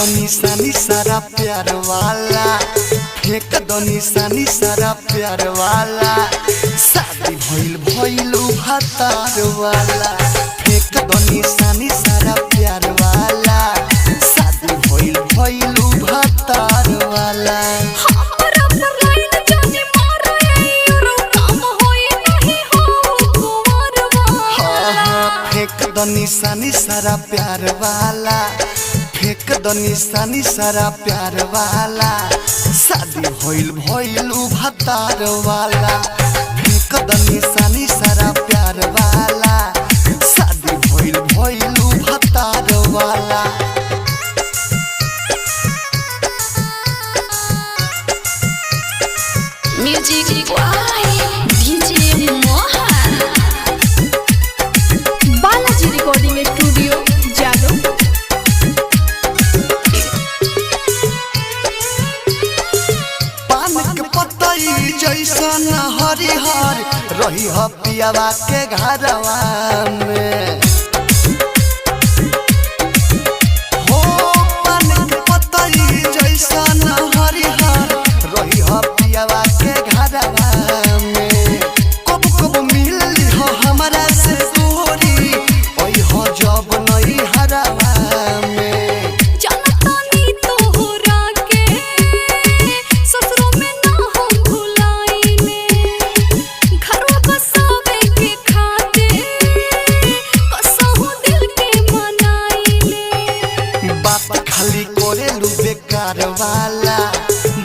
दो निशानी सारा प्यार वाला, फेंक दो निशानी सारा प्यार वाला। शादी भइल भइल भतार वाला, फेंक दो निशानी सारा प्यार वाला। शादी भइल भइल भतार वाला। फेंक दो निशानी सारा प्यार वाला, फेंक दो निशानी सारा प्यार वाला। शादी भइल भइल भतार वाला, फेंक दो निशानी सारा प्यार वाला। शादी भइल भइल भतार वाला। Music DJ Mohan, Balaji recording studio जादू। पान के पतई जैसन हरिहर रही ह पियावा के घरवा में। हो पान के पतई जैसन हरिहर रही ह पियावा के घरवा में। कब कब मिलली हो हमरा से दूरी, ओई हो जब नहीं हरवा में। जनतानी तोहरा के ससुरो में ना हो भुलाइले, घरवा बसावे के खातिर कसहु दिल के मनाइले। बात खाली करेलू बेकार वाला,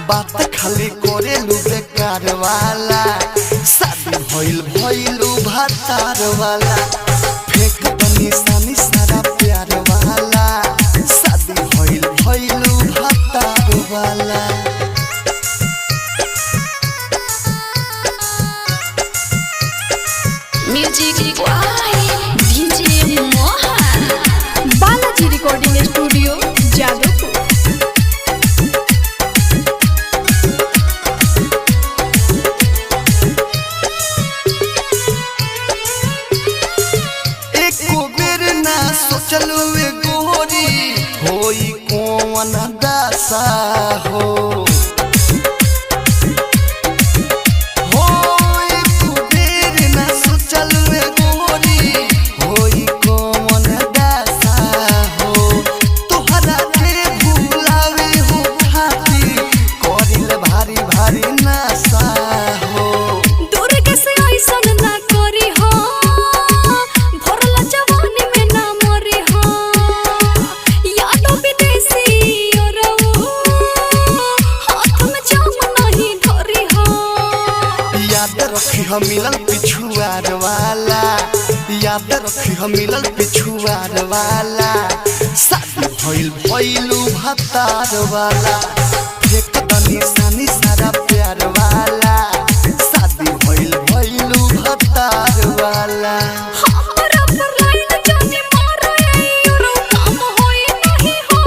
बात खाली करेलू बेकार वाला। शादी भइल भइल भतार वाला, फेंक दो निशानी सारा प्यार वाला। शादी भइल भइल भतार वाला। Music DJ Mohan, Balaji recording studio जादू। एको बेर ना सोचलू गोरी होई कौन दशा हो। हो एको बेर ना सोचलू गोरी होई कौन दशा हो। तोहरा के भुलावे हो खातिर करिल भारी भारी नशा हो। दूर कैसे ऐसन ना करी हो, भरला जवानी में ना मरी हो। यादो विदेशी औरऊ, हाथ में जाम नहीं धरी हो। याद रखी हम मिलल पिछुआर वाला, याद रखी हम मिलल पिछुआर वाला। शादी भइल भइल भतार वाला, फेंक दो निशानी सारा प्यार वाला। शादी भइल भइल भतार वाला। हमरा पर लाइन जाने मारे औरऊ, काम होई नहीं हो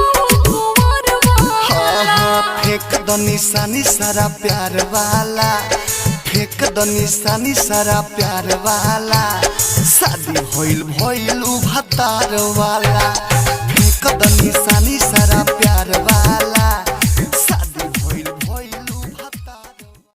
कुंवर वाला। फेंक दो निशानी सारा प्यार वाला, फेंक दो निशानी सारा प्यार वाला। शादी भइल भइल भतार वाला, फेंक दो निशानी